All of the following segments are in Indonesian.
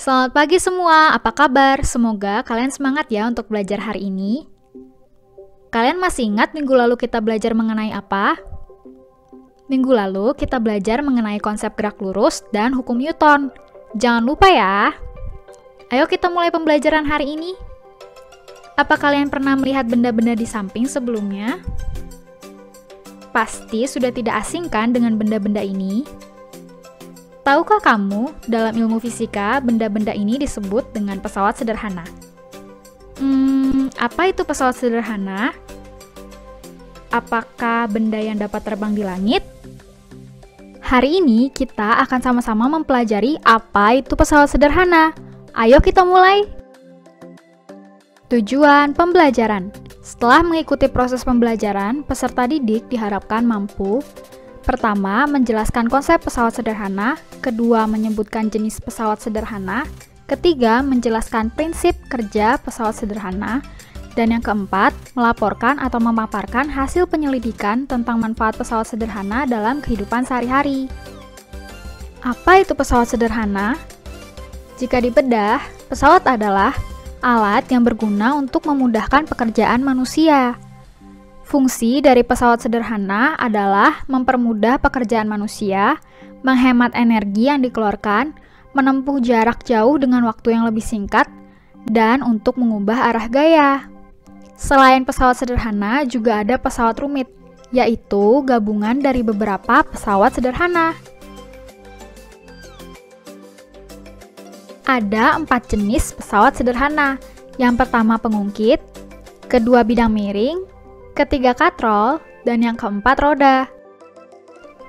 Selamat pagi semua, apa kabar? Semoga kalian semangat ya untuk belajar hari ini. Kalian masih ingat minggu lalu kita belajar mengenai apa? Minggu lalu kita belajar mengenai konsep gerak lurus dan hukum Newton. Jangan lupa ya. Ayo kita mulai pembelajaran hari ini. Apa kalian pernah melihat benda-benda di samping sebelumnya? Pasti sudah tidak asing kan dengan benda-benda ini? Tahukah kamu, dalam ilmu fisika, benda-benda ini disebut dengan pesawat sederhana? Apa itu pesawat sederhana? Apakah benda yang dapat terbang di langit? Hari ini kita akan sama-sama mempelajari apa itu pesawat sederhana. Ayo kita mulai! Tujuan pembelajaran. Setelah mengikuti proses pembelajaran, peserta didik diharapkan mampu: pertama, menjelaskan konsep pesawat sederhana; kedua, menyebutkan jenis pesawat sederhana; ketiga, menjelaskan prinsip kerja pesawat sederhana; dan yang keempat, melaporkan atau memaparkan hasil penyelidikan tentang manfaat pesawat sederhana dalam kehidupan sehari-hari. Apa itu pesawat sederhana? Jika dibedah, pesawat adalah alat yang berguna untuk memudahkan pekerjaan manusia. Fungsi dari pesawat sederhana adalah mempermudah pekerjaan manusia, menghemat energi yang dikeluarkan, menempuh jarak jauh dengan waktu yang lebih singkat, dan untuk mengubah arah gaya. Selain pesawat sederhana, juga ada pesawat rumit, yaitu gabungan dari beberapa pesawat sederhana. Ada 4 jenis pesawat sederhana. Yang pertama pengungkit, kedua bidang miring, ketiga katrol, dan yang keempat roda.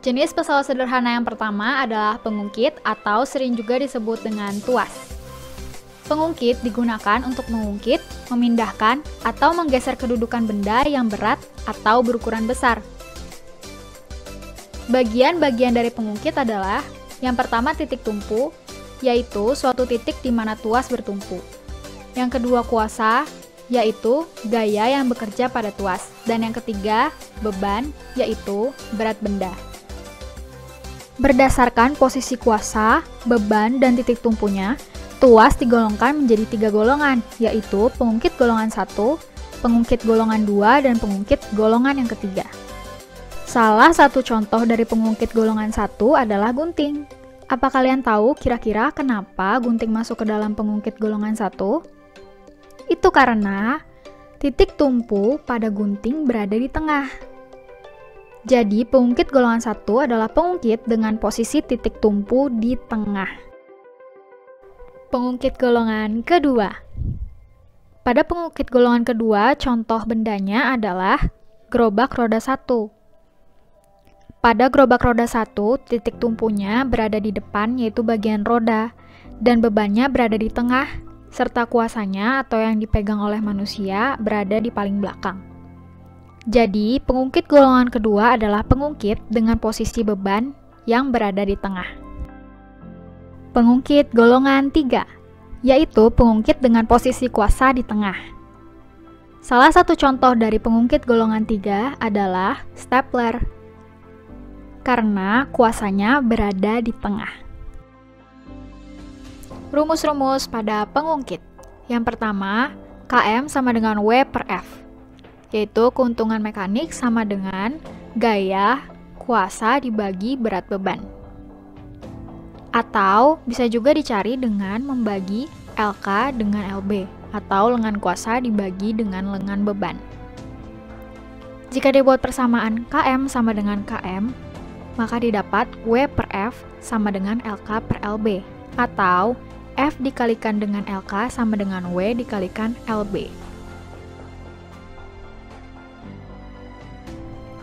Jenis pesawat sederhana yang pertama adalah pengungkit atau sering juga disebut dengan tuas. Pengungkit digunakan untuk mengungkit, memindahkan, atau menggeser kedudukan benda yang berat atau berukuran besar. Bagian-bagian dari pengungkit adalah: yang pertama titik tumpu, yaitu suatu titik di mana tuas bertumpu. Yang kedua kuasa, yaitu gaya yang bekerja pada tuas. Dan yang ketiga, beban, yaitu berat benda. Berdasarkan posisi kuasa, beban, dan titik tumpunya, tuas digolongkan menjadi 3 golongan, yaitu pengungkit golongan 1, pengungkit golongan 2, dan pengungkit golongan yang ketiga. Salah satu contoh dari pengungkit golongan 1 adalah gunting. Apa kalian tahu kira-kira kenapa gunting masuk ke dalam pengungkit golongan 1? Itu karena titik tumpu pada gunting berada di tengah. Jadi, pengungkit golongan 1 adalah pengungkit dengan posisi titik tumpu di tengah. Pengungkit golongan kedua. Pada pengungkit golongan kedua, contoh bendanya adalah gerobak roda 1. Pada gerobak roda 1, titik tumpunya berada di depan, yaitu bagian roda, dan bebannya berada di tengah, serta kuasanya atau yang dipegang oleh manusia berada di paling belakang. Jadi, pengungkit golongan kedua adalah pengungkit dengan posisi beban yang berada di tengah. Pengungkit golongan 3, yaitu pengungkit dengan posisi kuasa di tengah. Salah satu contoh dari pengungkit golongan 3 adalah stapler, karena kuasanya berada di tengah. Rumus-rumus pada pengungkit. Yang pertama, Km sama dengan W per F, yaitu keuntungan mekanik sama dengan gaya kuasa dibagi berat beban. Atau bisa juga dicari dengan membagi LK dengan LB, atau lengan kuasa dibagi dengan lengan beban. Jika dibuat persamaan Km sama dengan Km, maka didapat W per F sama dengan LK per LB, atau F dikalikan dengan LK sama dengan W dikalikan LB.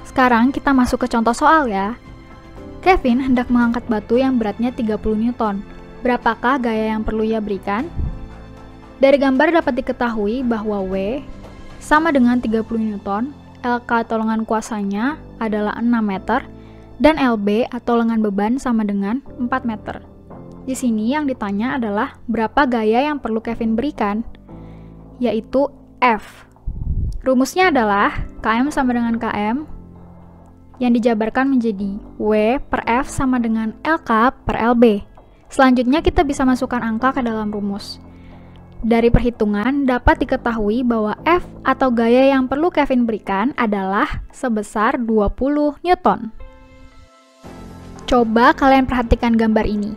Sekarang kita masuk ke contoh soal ya. Kevin hendak mengangkat batu yang beratnya 30 Newton. Berapakah gaya yang perlu ia berikan? Dari gambar dapat diketahui bahwa W sama dengan 30 Newton, LK atau lengan kuasanya adalah 6 meter, dan LB atau lengan beban sama dengan 4 meter. Di sini yang ditanya adalah berapa gaya yang perlu Kevin berikan, yaitu F. Rumusnya adalah Km sama dengan Km, yang dijabarkan menjadi W per F sama dengan LK per LB. Selanjutnya kita bisa masukkan angka ke dalam rumus. Dari perhitungan dapat diketahui bahwa F atau gaya yang perlu Kevin berikan adalah sebesar 20 Newton. Coba kalian perhatikan gambar ini.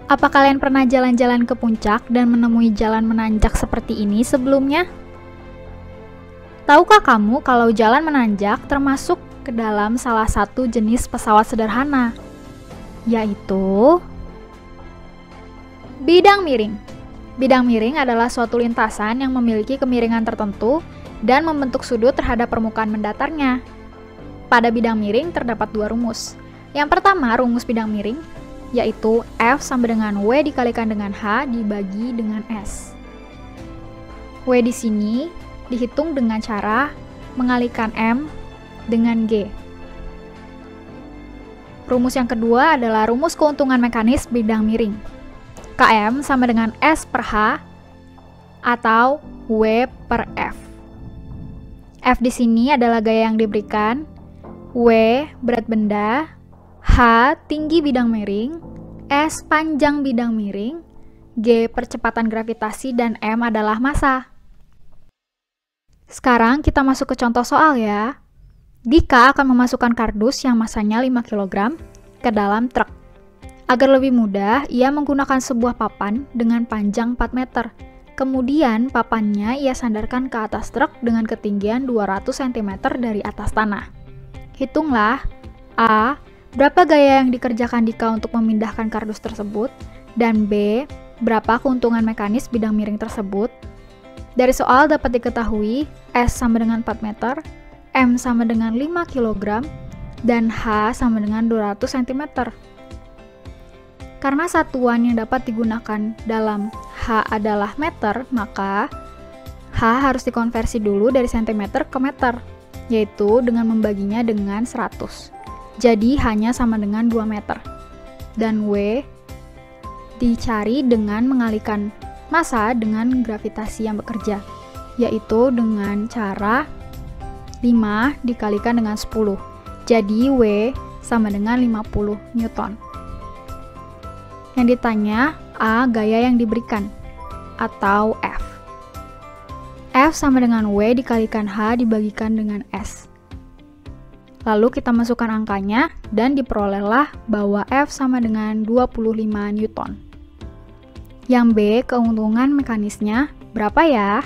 Apa kalian pernah jalan-jalan ke puncak dan menemui jalan menanjak seperti ini sebelumnya? Tahukah kamu kalau jalan menanjak termasuk ke dalam salah satu jenis pesawat sederhana, yaitu bidang miring. Bidang miring adalah suatu lintasan yang memiliki kemiringan tertentu dan membentuk sudut terhadap permukaan mendatarnya. Pada bidang miring terdapat dua rumus. Yang pertama, rumus bidang miring, yaitu F sama dengan W dikalikan dengan H dibagi dengan S. W di sini dihitung dengan cara mengalikan M dengan G. Rumus yang kedua adalah rumus keuntungan mekanis bidang miring. Km sama dengan S per H atau W per F. F di sini adalah gaya yang diberikan, W berat benda, H tinggi bidang miring, S panjang bidang miring, G percepatan gravitasi, dan M adalah massa. Sekarang kita masuk ke contoh soal ya. Dika akan memasukkan kardus yang masanya 5 kg ke dalam truk. Agar lebih mudah, ia menggunakan sebuah papan dengan panjang 4 meter. Kemudian papannya ia sandarkan ke atas truk dengan ketinggian 200 cm dari atas tanah. Hitunglah A. Berapa gaya yang dikerjakan Dika untuk memindahkan kardus tersebut, dan B. Berapa keuntungan mekanis bidang miring tersebut. Dari soal dapat diketahui S sama dengan 4 meter, M sama dengan 5 kg, dan H sama dengan 200 cm. Karena satuan yang dapat digunakan dalam H adalah meter, maka H harus dikonversi dulu dari cm ke meter, yaitu dengan membaginya dengan 100. Jadi hanya sama dengan 2 meter. Dan W dicari dengan mengalihkan massa dengan gravitasi yang bekerja, yaitu dengan cara 5 dikalikan dengan 10. Jadi W sama dengan 50 Newton. Yang ditanya A gaya yang diberikan, atau F. F sama dengan W dikalikan H dibagikan dengan S. Lalu kita masukkan angkanya dan diperolehlah bahwa F sama dengan 25 Newton. Yang B, keuntungan mekanisnya berapa ya?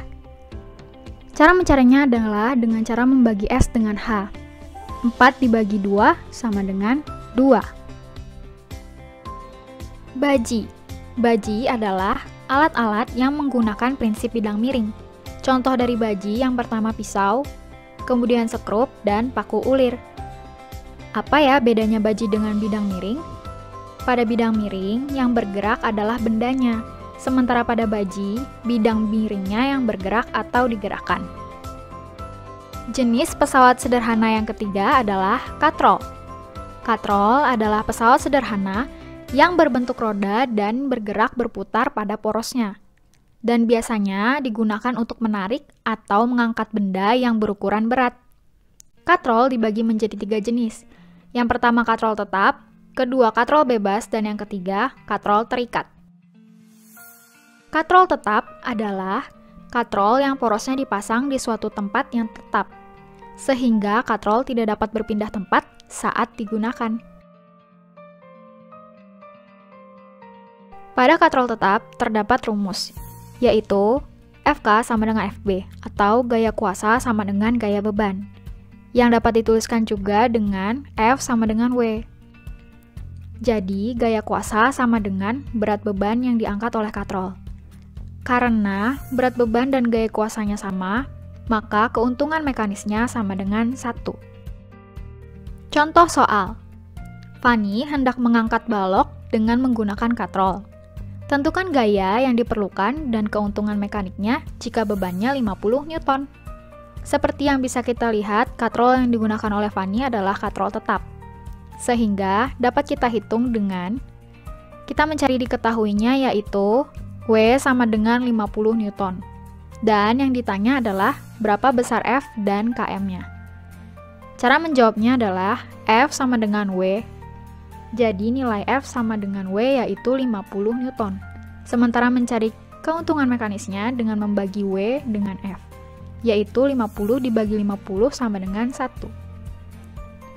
Cara mencarinya adalah dengan cara membagi S dengan H. 4 dibagi 2 sama dengan 2. Baji. Baji adalah alat-alat yang menggunakan prinsip bidang miring. Contoh dari baji yang pertama pisau, kemudian sekrup, dan paku ulir. Apa ya bedanya baji dengan bidang miring? Pada bidang miring, yang bergerak adalah bendanya, sementara pada baji, bidang miringnya yang bergerak atau digerakkan. Jenis pesawat sederhana yang ketiga adalah katrol. Katrol adalah pesawat sederhana yang berbentuk roda dan bergerak berputar pada porosnya, dan biasanya digunakan untuk menarik atau mengangkat benda yang berukuran berat. Katrol dibagi menjadi 3 jenis. Yang pertama katrol tetap, kedua katrol bebas, dan yang ketiga katrol terikat. Katrol tetap adalah katrol yang porosnya dipasang di suatu tempat yang tetap, sehingga katrol tidak dapat berpindah tempat saat digunakan. Pada katrol tetap terdapat rumus, yaitu FK sama dengan FB, atau gaya kuasa sama dengan gaya beban, yang dapat dituliskan juga dengan F sama dengan W. Jadi, gaya kuasa sama dengan berat beban yang diangkat oleh katrol. Karena berat beban dan gaya kuasanya sama, maka keuntungan mekanisnya sama dengan 1. Contoh soal. Fanny hendak mengangkat balok dengan menggunakan katrol. Tentukan gaya yang diperlukan dan keuntungan mekaniknya jika bebannya 50 Newton. Seperti yang bisa kita lihat, katrol yang digunakan oleh Fanny adalah katrol tetap. Sehingga dapat kita hitung dengan kita mencari diketahuinya, yaitu W sama dengan 50 Newton. Dan yang ditanya adalah berapa besar F dan Km-nya. Cara menjawabnya adalah F sama dengan W Jadi nilai F sama dengan W yaitu 50 Newton. Sementara mencari keuntungan mekanisnya dengan membagi W dengan F, yaitu 50 dibagi 50 sama dengan 1.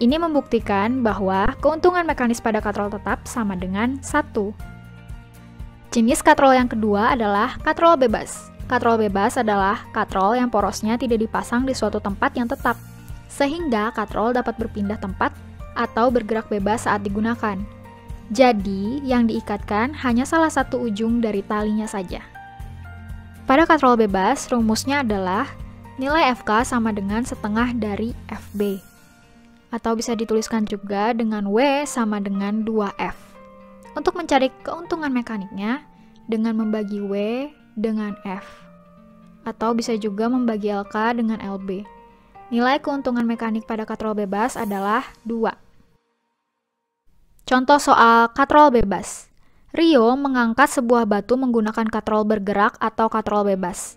Ini membuktikan bahwa keuntungan mekanis pada katrol tetap sama dengan 1. Jenis katrol yang kedua adalah katrol bebas. Katrol bebas adalah katrol yang porosnya tidak dipasang di suatu tempat yang tetap, sehingga katrol dapat berpindah tempat atau bergerak bebas saat digunakan. Jadi, yang diikatkan hanya salah satu ujung dari talinya saja. Pada katrol bebas, rumusnya adalah nilai FK sama dengan setengah dari FB. Atau bisa dituliskan juga dengan W sama dengan 2F. Untuk mencari keuntungan mekaniknya, dengan membagi W dengan F. Atau bisa juga membagi LK dengan LB. Nilai keuntungan mekanik pada katrol bebas adalah 2. Contoh soal katrol bebas. Rio mengangkat sebuah batu menggunakan katrol bergerak atau katrol bebas.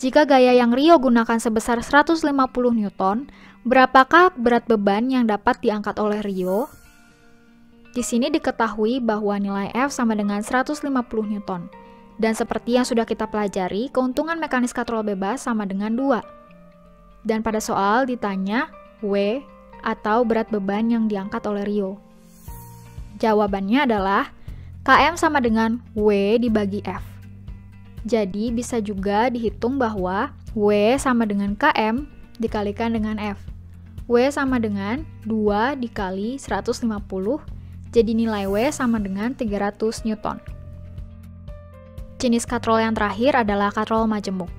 Jika gaya yang Rio gunakan sebesar 150 Newton, berapakah berat beban yang dapat diangkat oleh Rio? Di sini diketahui bahwa nilai F sama dengan 150 Newton. Dan seperti yang sudah kita pelajari, keuntungan mekanis katrol bebas sama dengan 2. Dan pada soal ditanya W atau berat beban yang diangkat oleh Rio. Jawabannya adalah Km sama dengan W dibagi F. Jadi bisa juga dihitung bahwa W sama dengan Km dikalikan dengan F. W sama dengan 2 dikali 150, jadi nilai W sama dengan 300 Newton. Jenis katrol yang terakhir adalah katrol majemuk.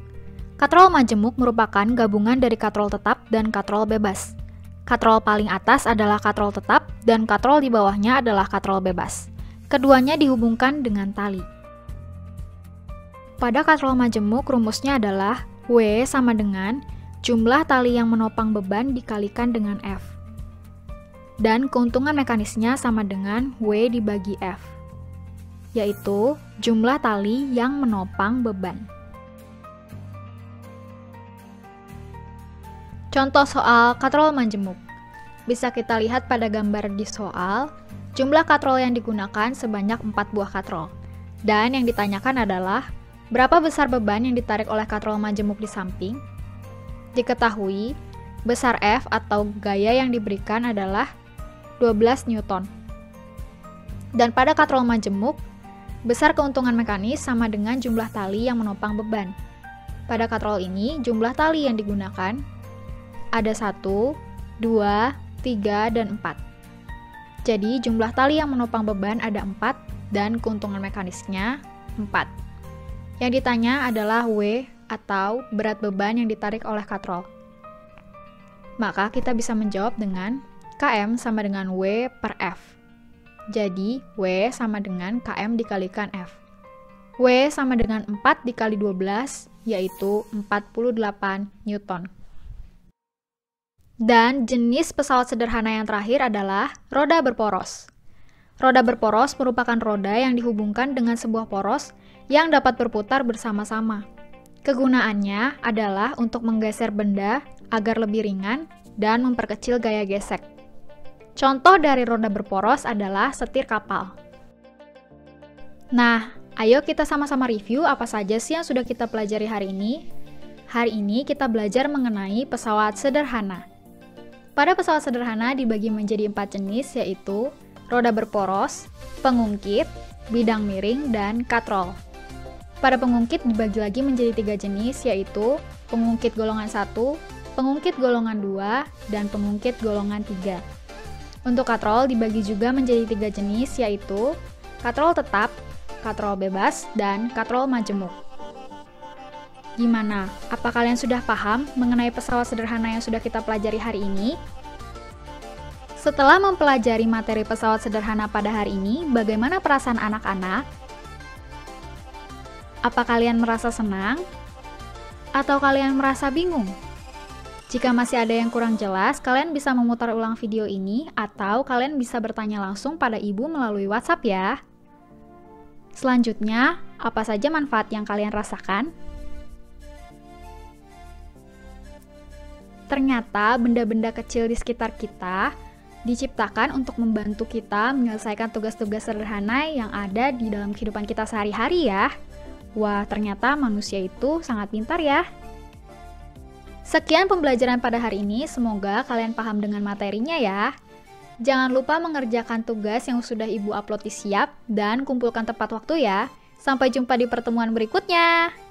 Katrol majemuk merupakan gabungan dari katrol tetap dan katrol bebas. Katrol paling atas adalah katrol tetap dan katrol di bawahnya adalah katrol bebas. Keduanya dihubungkan dengan tali. Pada katrol majemuk rumusnya adalah W sama dengan jumlah tali yang menopang beban dikalikan dengan F. Dan keuntungan mekanisnya sama dengan W dibagi F, yaitu jumlah tali yang menopang beban. Contoh soal katrol majemuk. Bisa kita lihat pada gambar di soal, jumlah katrol yang digunakan sebanyak 4 buah katrol. Dan yang ditanyakan adalah, berapa besar beban yang ditarik oleh katrol majemuk di samping? Diketahui, besar F atau gaya yang diberikan adalah 12 Newton. Dan pada katrol majemuk, besar keuntungan mekanis sama dengan jumlah tali yang menopang beban. Pada katrol ini, jumlah tali yang digunakan ada 1, 2, 3, dan 4. Jadi jumlah tali yang menopang beban ada 4 dan keuntungan mekanisnya 4. Yang ditanya adalah W atau berat beban yang ditarik oleh katrol. Maka kita bisa menjawab dengan Km sama dengan W per F. Jadi W sama dengan Km dikalikan F. W sama dengan 4 dikali 12 yaitu 48 Newton. Dan jenis pesawat sederhana yang terakhir adalah roda berporos. Roda berporos merupakan roda yang dihubungkan dengan sebuah poros yang dapat berputar bersama-sama. Kegunaannya adalah untuk menggeser benda agar lebih ringan dan memperkecil gaya gesek. Contoh dari roda berporos adalah setir kapal. Nah, ayo kita sama-sama review apa saja sih yang sudah kita pelajari hari ini. Hari ini kita belajar mengenai pesawat sederhana. Pada pesawat sederhana dibagi menjadi 4 jenis, yaitu roda berporos, pengungkit, bidang miring, dan katrol. Pada pengungkit dibagi lagi menjadi 3 jenis, yaitu pengungkit golongan 1, pengungkit golongan 2, dan pengungkit golongan 3. Untuk katrol dibagi juga menjadi 3 jenis, yaitu katrol tetap, katrol bebas, dan katrol majemuk. Gimana? Apa kalian sudah paham mengenai pesawat sederhana yang sudah kita pelajari hari ini? Setelah mempelajari materi pesawat sederhana pada hari ini, bagaimana perasaan anak-anak? Apa kalian merasa senang? Atau kalian merasa bingung? Jika masih ada yang kurang jelas, kalian bisa memutar ulang video ini atau kalian bisa bertanya langsung pada ibu melalui WhatsApp ya. Selanjutnya, apa saja manfaat yang kalian rasakan? Ternyata benda-benda kecil di sekitar kita diciptakan untuk membantu kita menyelesaikan tugas-tugas sederhana yang ada di dalam kehidupan kita sehari-hari ya. Wah, ternyata manusia itu sangat pintar ya. Sekian pembelajaran pada hari ini, semoga kalian paham dengan materinya ya. Jangan lupa mengerjakan tugas yang sudah Ibu upload di Siap dan kumpulkan tepat waktu ya. Sampai jumpa di pertemuan berikutnya.